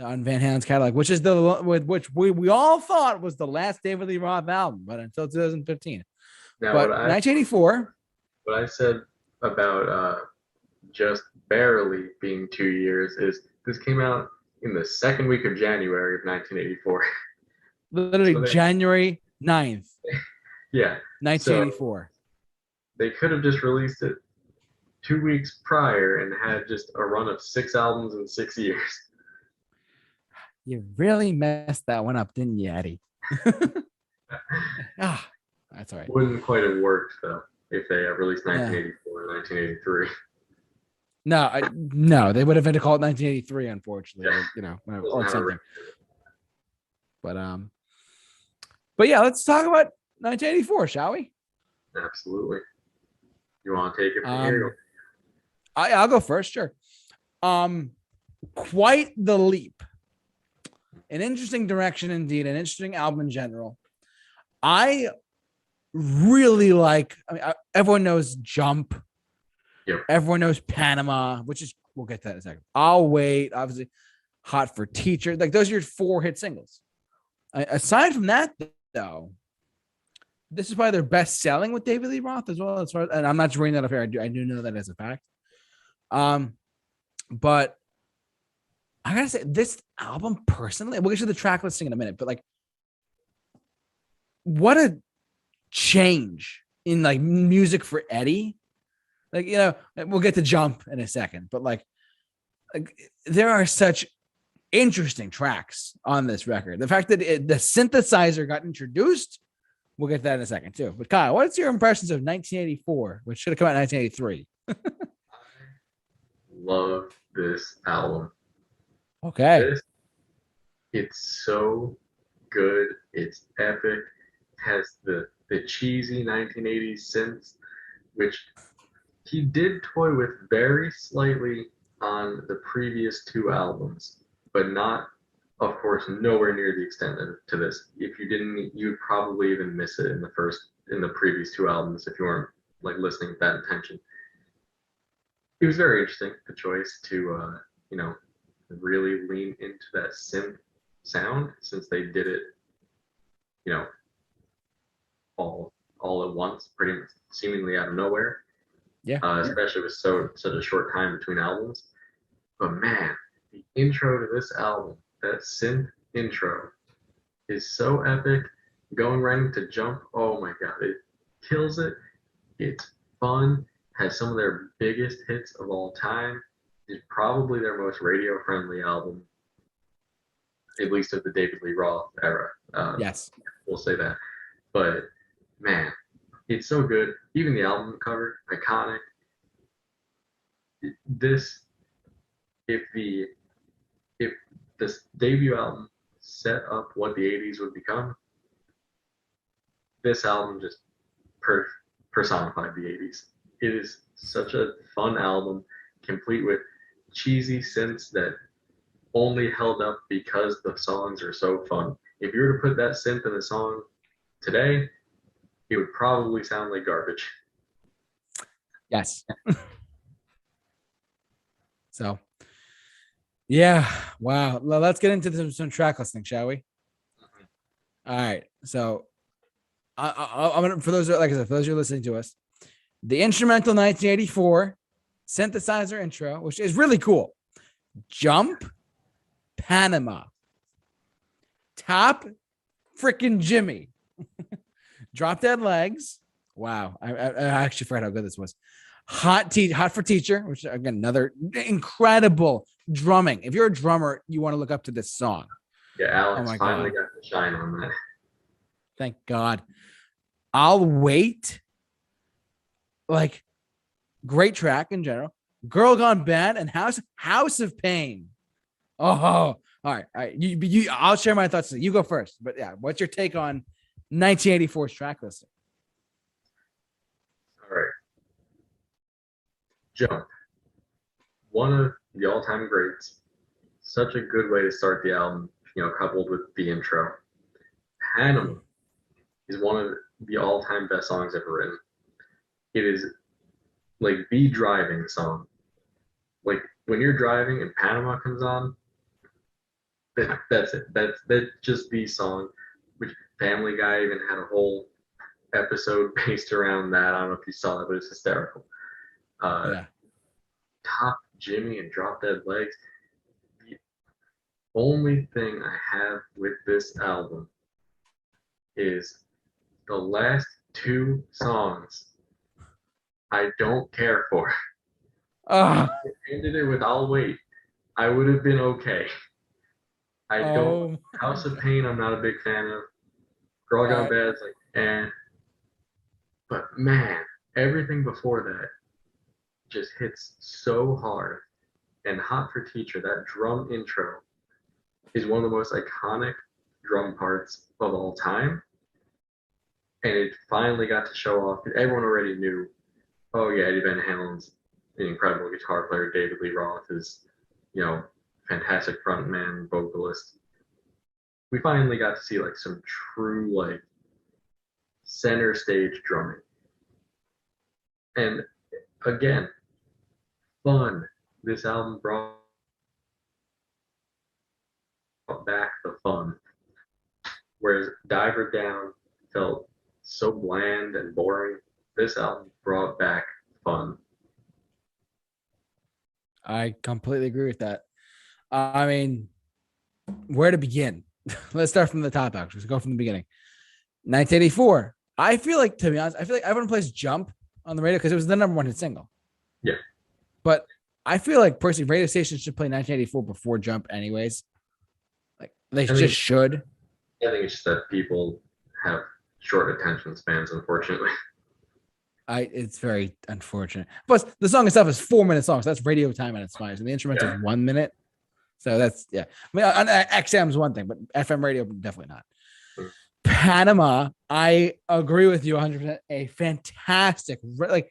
on Van Halen's catalog, which is which we all thought was the last David Lee Roth album, but until 2015. Now, But 1984. what I said about just barely being 2 years is this came out in the second week of January of 1984. Literally So January 9th, yeah, so 1984. they could have just released it 2 weeks prior and had just a run of 6 albums in 6 years. You really messed that one up, didn't you, Eddie? Ah, that's all right. Wouldn't quite have worked though if they released 1984 and 1983. No, they would have had to call it 1983, unfortunately, Yeah. or something. But yeah, let's talk about 1984, shall we? Absolutely. You want to take it from here? I'll go first, sure. Quite the leap. An interesting direction indeed, an interesting album in general. I really like, everyone knows Jump. Yep. Everyone knows Panama, which is, we'll get to that in a second. I'll Wait, obviously, Hot for Teacher. Like, those are your 4 hit singles. Aside from that, though, this is probably their best selling with David Lee Roth as well. As far as, and I'm not just bringing that up here. I do know that as a fact. But I gotta say, this album personally, we'll get to the track listing in a minute, but like, what a change in like music for Eddie. Like, we'll get to Jump in a second, but like there are such interesting tracks on this record. The fact that the synthesizer got introduced, we'll get to that in a second too. But Kyle, what's your impressions of 1984, which should have come out in 1983? Love this album. Okay. It's so good. It's epic. Has the cheesy 1980s synths, which he did toy with very slightly on the previous 2 albums, but not, of course, nowhere near the extent to this. If you didn't, you'd probably even miss it in the previous 2 albums if you weren't like listening with that intention. It was very interesting, the choice to really lean into that synth sound, since they did it, all at once, pretty much seemingly out of nowhere. Yeah. Especially with such a short time between albums. But man, the intro to this album, that synth intro, is so epic. Going right into Jump, oh my god, it kills it. It's fun. Has some of their biggest hits of all time. It's probably their most radio-friendly album, at least of the David Lee Roth era. Yes. We'll say that. But man, it's so good. Even the album cover, iconic. If this debut album set up what the 80s would become, this album just personified the 80s. It is such a fun album, complete with cheesy synths that only held up because the songs are so fun. If you were to put that synth in a song today, it would probably sound like garbage. Yes. So, yeah. Wow. Well, let's get into some track listing, shall we? All right. So, I'm gonna, for those like I said, for those who are listening to us, the instrumental 1984 synthesizer intro, which is really cool. Jump, Panama, Top, freaking Jimmy, Drop Dead Legs. Wow, I actually forgot how good this was. Hot for Teacher, which again another incredible drumming. If you're a drummer, you want to look up to this song. Yeah, Alex finally got the shine on that. Thank God. I'll Wait. Like, great track in general. Girl Gone Bad and House of Pain. Oh, all right. You, I'll share my thoughts. You go first. But yeah, what's your take on 1984's track listing? All right. Jump. One of the all-time greats. Such a good way to start the album, coupled with the intro. Panama is one of the all-time best songs ever written. It is like the driving song. Like when you're driving and Panama comes on, That's it. That's just the song. Which Family Guy even had a whole episode based around that. I don't know if you saw that, but it's hysterical. Uh, Yeah. Top Jimmy and Drop Dead Legs. The only thing I have with this album is the last two songs I don't care for. Oh, If it ended it with I'll Wait, I would have been okay. I don't. oh, House of Pain, I'm not a big fan of. Girl Gone right. Bad, it's like, and but man, everything before that just hits so hard. And Hot for Teacher, that drum intro is one of the most iconic drum parts of all time. And it finally got to show off. Everyone already knew, oh yeah, Eddie Van Halen's an incredible guitar player. David Lee Roth is, fantastic frontman, vocalist. We finally got to see like some true like center stage drumming. And again, fun. This album brought back the fun. Whereas Diver Down felt so bland and boring, this album brought back fun. I completely agree with that. I mean, where to begin? Let's start from the top, actually. Let's go from the beginning. 1984. I feel like, to be honest, I feel like everyone plays Jump on the radio because it was the number one hit single. Yeah. But I feel like personally, radio stations should play 1984 before Jump, anyways. Like they just should. I think it's just that people have short attention spans, unfortunately. It's very unfortunate. Plus, the song itself is 4 minutes long, so that's radio time at its finest, and the instrumental is 1 minute. So that's I mean, on XM is one thing, but FM radio definitely not. Panama, I agree with you 100%. A fantastic, like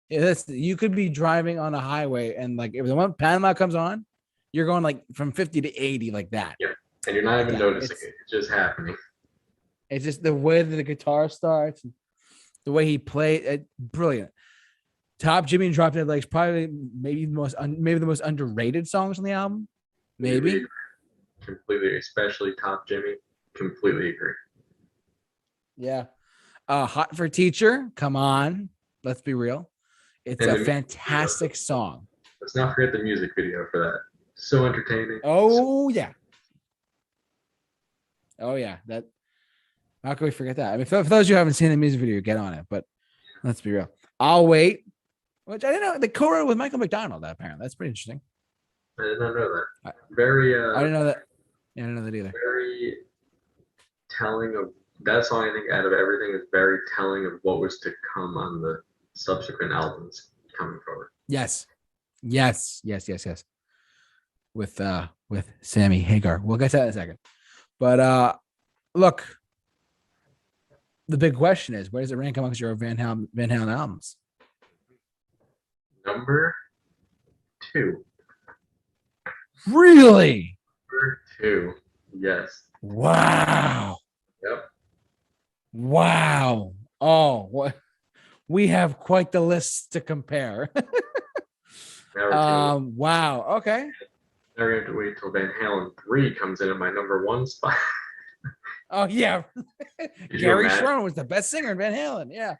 you could be driving on a highway and like if the one Panama comes on, you're going like from 50 to 80 like that. Yeah, and you're not even noticing it. It's just happening. It's just the way that the guitar starts, the way he played it, brilliant. Top Jimmy and Drop Dead Legs, probably maybe the most underrated songs on the album. Maybe. Completely, especially Top Jimmy. Completely agree. Yeah. Hot for Teacher. Come on. Let's be real. It's a fantastic song. Let's not forget the music video for that. So entertaining. Oh, yeah. Oh, yeah. That. How can we forget that? I mean, for those who haven't seen the music video, get on it. But let's be real. I'll Wait. Which I didn't know. The co-wrote with Michael McDonald, apparently. That's pretty interesting. I did not know that. Very. I didn't know that. Yeah, I didn't know that either. Very telling of that song. I think out of everything is very telling of what was to come on the subsequent albums coming forward. Yes. With Sammy Hagar. We'll get to that in a second. But look, the big question is, where does it rank amongst your Van Halen albums? Number 2. Really? Number 2. Yes. Wow. Yep. Wow. Oh, what? We have quite the list to compare. Wow. Okay. Now we have to wait till Van Halen 3 comes in at my number 1 spot. Oh yeah. Gary Sharon was the best singer in Van Halen. Yeah.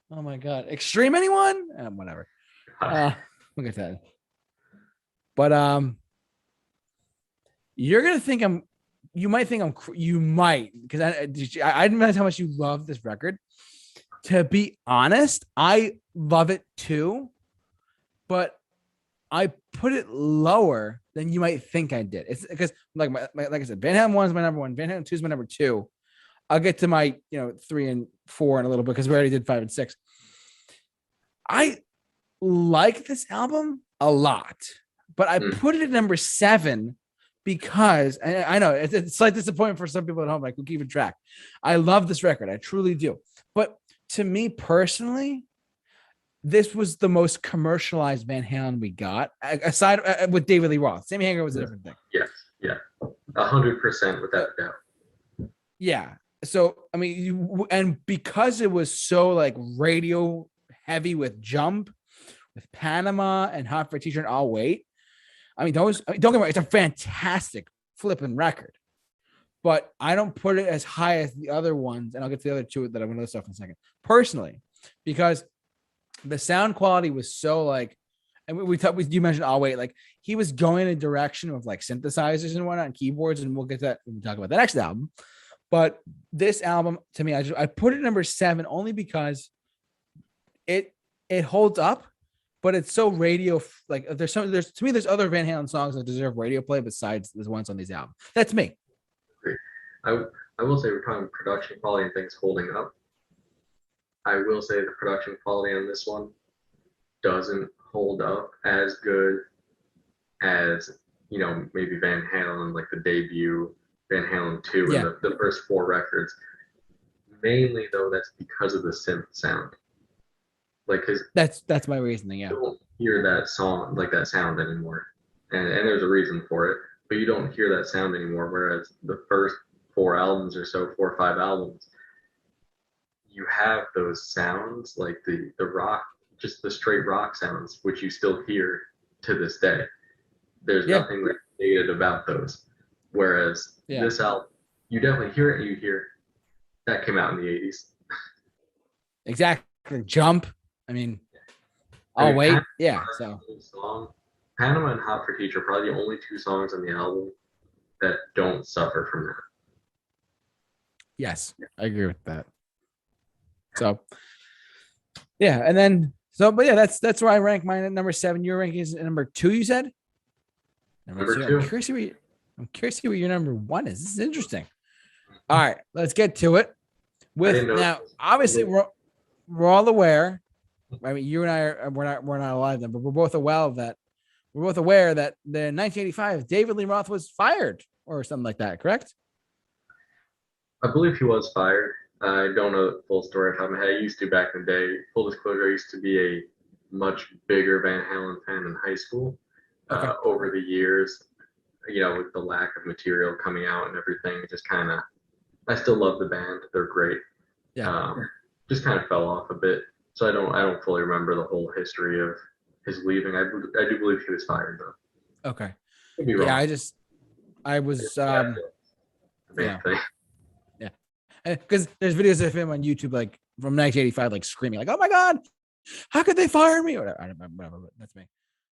Oh my God. Extreme anyone? Whatever. Look at that. But you're gonna think you might because I didn't realize how much you love this record. To be honest, I love it too, but I put it lower than you might think I did. It's because like I said, Van Halen 1 is my number 1, Van Halen 2 is my number 2. I'll get to my 3 and 4 in a little bit because we already did 5 and 6. I like this album a lot, but I put it at number 7 because I know it's a slight disappointment for some people at home, like who keep track. I love this record, I truly do. But to me personally, this was the most commercialized Van Halen we got, aside with David Lee Roth. Sammy Hagar was a different thing. Yes, yeah, 100% without a doubt. Yeah. So I mean, and because it was so like radio heavy with Jump, with Panama and Hot for Teacher and I'll Wait. I mean, don't get me wrong, it's a fantastic flipping record. But I don't put it as high as the other ones, and I'll get to the other two that I'm gonna list off in a second. Personally, because the sound quality was so like, and you mentioned like he was going in a direction of like synthesizers and whatnot and keyboards, and we'll get to that when we talk about the next album. But this album, to me, I put it number 7 only because it holds up, but it's so radio like there's other Van Halen songs that deserve radio play besides the ones on these albums. That's me. I will say we're talking production quality and things holding up. I will say the production quality on this one doesn't hold up as good as, maybe Van Halen, like the debut Van Halen 2 and the first 4 records. Mainly though, that's because of the synth sound. Like, cause that's my reasoning. Yeah. You don't hear that song, like that sound anymore. And there's a reason for it, but you don't hear that sound anymore. Whereas the first 4 albums or so, 4 or 5 albums, you have those sounds like the rock, just the straight rock sounds, which you still hear to this day. There's nothing like dated about those. Whereas this album, you definitely hear it and you hear that came out in the 80s. Exactly. Jump. I mean, wait. Yeah. So Panama and Hot for Teacher are probably the only 2 songs on the album that don't suffer from that. Yes, I agree with that. So, yeah, and then but that's where I rank mine at number 7. Your ranking is at number 2. You said number 2. I'm curious to see what your number 1 is. This is interesting. All right, let's get to it. Now, obviously, we're all aware. I mean, you and I we're not alive then, but we're both aware of that. We're both aware that in 1985, David Lee Roth was fired or something like that. Correct? I believe he was fired. I don't know the full story off the top of my head. I used to back in the day. Full disclosure, I used to be a much bigger Van Halen fan in high school. Okay. Over the years, with the lack of material coming out and everything, it just kind of, I still love the band. They're great. Yeah. Just kind of fell off a bit. So I don't fully remember the whole history of his leaving. I do believe he was fired though. Okay. Could be wrong. Yeah, I was the main thing. Because there's videos of him on YouTube, like from 1985, like screaming, like, "Oh my God, how could they fire me?" Or whatever. I don't remember, but that's me.